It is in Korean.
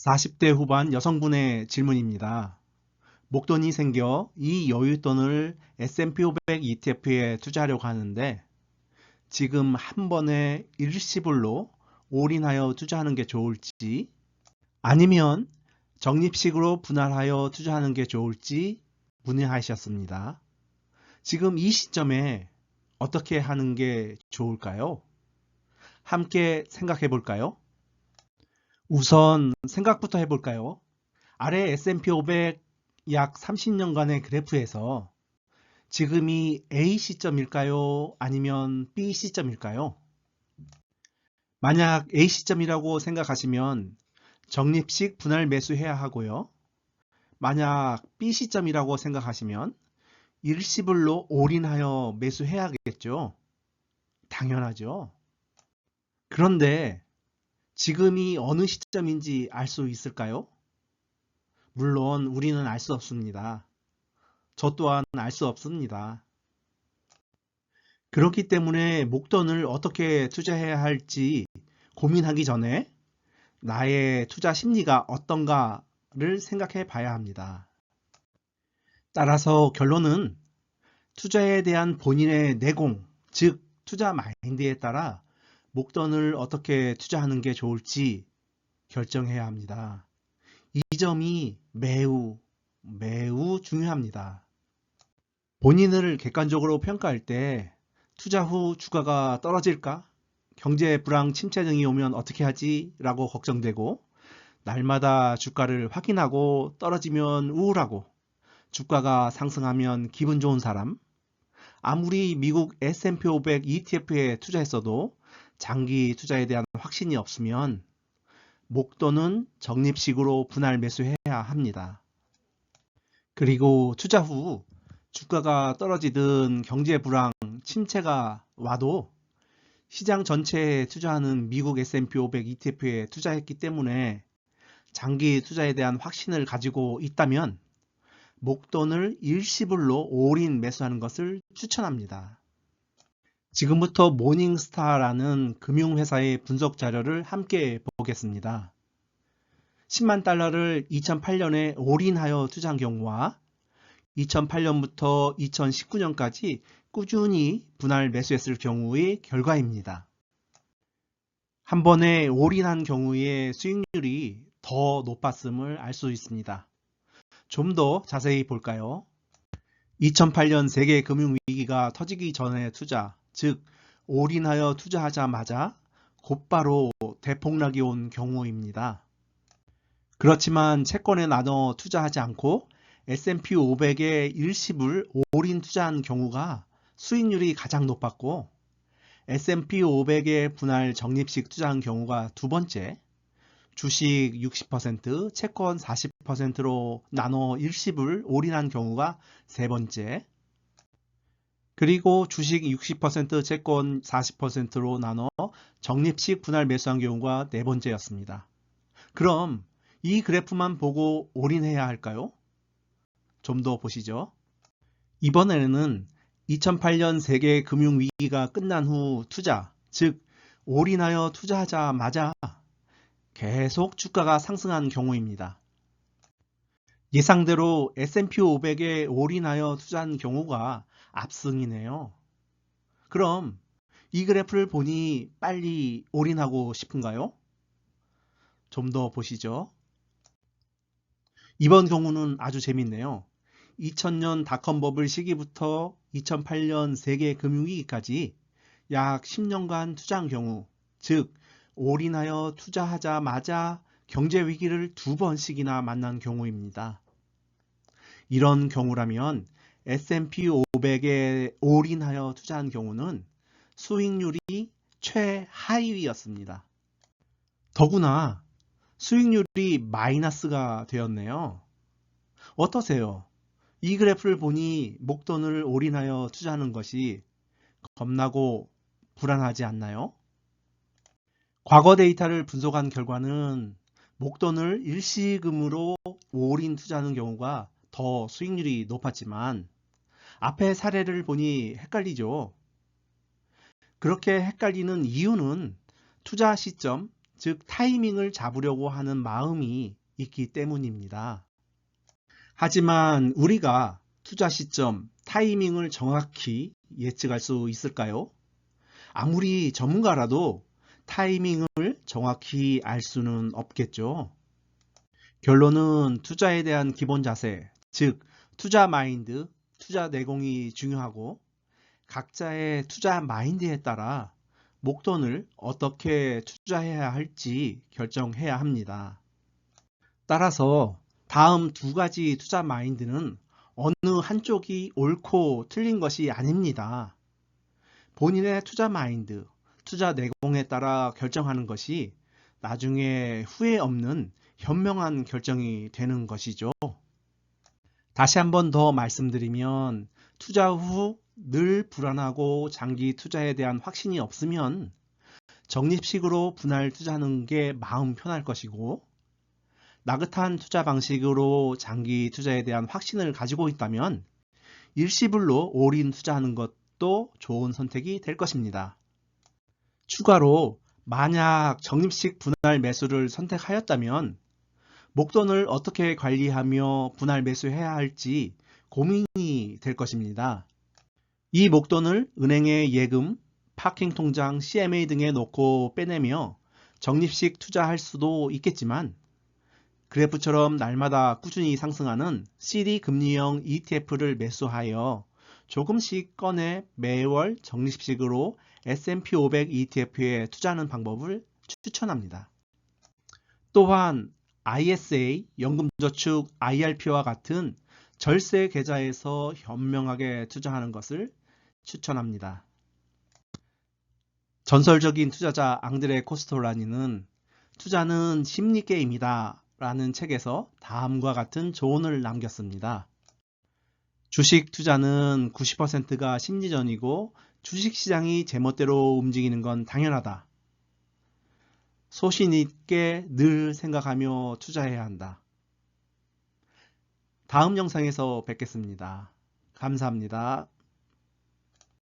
40대 후반 여성분의 질문입니다. 목돈이 생겨 이 여윳돈을 S&P 500 ETF에 투자하려고 하는데 지금 한 번에 일시불로 올인하여 투자하는 게 좋을지 아니면 적립식으로 분할하여 투자하는 게 좋을지 문의하셨습니다. 지금 이 시점에 어떻게 하는 게 좋을까요? 함께 생각해 볼까요? 우선 생각부터 해볼까요? 아래 S&P 500 약 30년간의 그래프에서 지금이 A 시점일까요? 아니면 B 시점일까요? 만약 A 시점이라고 생각하시면 적립식 분할 매수해야 하고요. 만약 B 시점이라고 생각하시면 일시불로 올인하여 매수해야겠죠. 당연하죠. 그런데 지금이 어느 시점인지 알 수 있을까요? 물론 우리는 알 수 없습니다. 저 또한 알 수 없습니다. 그렇기 때문에 목돈을 어떻게 투자해야 할지 고민하기 전에 나의 투자 심리가 어떤가를 생각해 봐야 합니다. 따라서 결론은 투자에 대한 본인의 내공, 즉 투자 마인드에 따라 목돈을 어떻게 투자하는 게 좋을지 결정해야 합니다. 이 점이 매우 중요합니다. 본인을 객관적으로 평가할 때 투자 후 주가가 떨어질까? 경제 불황 침체 등이 오면 어떻게 하지? 라고 걱정되고 날마다 주가를 확인하고 떨어지면 우울하고 주가가 상승하면 기분 좋은 사람, 아무리 미국 S&P 500 ETF에 투자했어도 장기 투자에 대한 확신이 없으면 목돈은 적립식으로 분할 매수해야 합니다. 그리고 투자 후 주가가 떨어지든 경제 불황, 침체가 와도 시장 전체에 투자하는 미국 S&P 500 ETF에 투자했기 때문에 장기 투자에 대한 확신을 가지고 있다면 목돈을 일시불로 올인 매수하는 것을 추천합니다. 지금부터 모닝스타라는 금융회사의 분석 자료를 함께 보겠습니다. 10만 달러를 2008년에 올인하여 투자한 경우와 2008년부터 2019년까지 꾸준히 분할 매수했을 경우의 결과입니다. 한 번에 올인한 경우의 수익률이 더 높았음을 알 수 있습니다. 좀 더 자세히 볼까요? 2008년 세계 금융위기가 터지기 전의 투자, 즉 올인하여 투자하자마자 곧바로 대폭락이 온 경우입니다. 그렇지만 채권에 나눠 투자하지 않고 S&P 500에 일시불 올인 투자한 경우가 수익률이 가장 높았고 S&P 500에 분할 적립식 투자한 경우가 두 번째, 주식 60%, 채권 40%로 나눠 일시불 올인한 경우가 세 번째, 그리고 주식 60%, 채권 40%로 나눠 적립식 분할 매수한 경우가 네 번째였습니다. 그럼 이 그래프만 보고 올인해야 할까요? 좀 더 보시죠. 이번에는 2008년 세계 금융위기가 끝난 후 투자, 즉 올인하여 투자하자마자 계속 주가가 상승한 경우입니다. 예상대로 S&P 500에 올인하여 투자한 경우가 압승이네요. 그럼 이 그래프를 보니 빨리 올인하고 싶은가요? 좀 더 보시죠. 이번 경우는 아주 재밌네요. 2000년 닷컴 버블 시기부터 2008년 세계 금융위기까지 약 10년간 투자한 경우, 즉 올인하여 투자하자마자 경제 위기를 두 번씩이나 만난 경우입니다. 이런 경우라면 S&P 500에 올인하여 투자한 경우는 수익률이 최하위였습니다. 더구나 수익률이 마이너스가 되었네요. 어떠세요? 이 그래프를 보니 목돈을 올인하여 투자하는 것이 겁나고 불안하지 않나요? 과거 데이터를 분석한 결과는 목돈을 일시금으로 올인 투자하는 경우가 더 수익률이 높았지만 앞의 사례를 보니 헷갈리죠. 그렇게 헷갈리는 이유는 투자 시점, 즉 타이밍을 잡으려고 하는 마음이 있기 때문입니다. 하지만 우리가 투자 시점, 타이밍을 정확히 예측할 수 있을까요? 아무리 전문가라도 타이밍을 정확히 알 수는 없겠죠. 결론은 투자에 대한 기본 자세, 즉 투자 마인드, 투자 내공이 중요하고 각자의 투자 마인드에 따라 목돈을 어떻게 투자해야 할지 결정해야 합니다. 따라서 다음 두 가지 투자 마인드는 어느 한쪽이 옳고 틀린 것이 아닙니다. 본인의 투자 마인드, 투자 내공에 따라 결정하는 것이 나중에 후회 없는 현명한 결정이 되는 것이죠. 다시 한 번 더 말씀드리면 투자 후 늘 불안하고 장기 투자에 대한 확신이 없으면 적립식으로 분할 투자하는 게 마음 편할 것이고 나긋한 투자 방식으로 장기 투자에 대한 확신을 가지고 있다면 일시불로 올인 투자하는 것도 좋은 선택이 될 것입니다. 추가로 만약 적립식 분할 매수를 선택하였다면 목돈을 어떻게 관리하며 분할 매수해야 할지 고민이 될 것입니다. 이 목돈을 은행의 예금, 파킹 통장, CMA 등에 넣고 빼내며 적립식 투자할 수도 있겠지만 그래프처럼 날마다 꾸준히 상승하는 CD 금리형 ETF를 매수하여 조금씩 꺼내 매월 적립식으로 S&P 500 ETF에 투자하는 방법을 추천합니다. 또한 ISA, 연금저축, IRP와 같은 절세 계좌에서 현명하게 투자하는 것을 추천합니다. 전설적인 투자자 앙드레 코스톨라니는 투자는 심리게임이다 라는 책에서 다음과 같은 조언을 남겼습니다. 주식 투자는 90%가 심리전이고 주식시장이 제멋대로 움직이는 건 당연하다. 소신 있게 늘 생각하며 투자해야 한다. 다음 영상에서 뵙겠습니다. 감사합니다.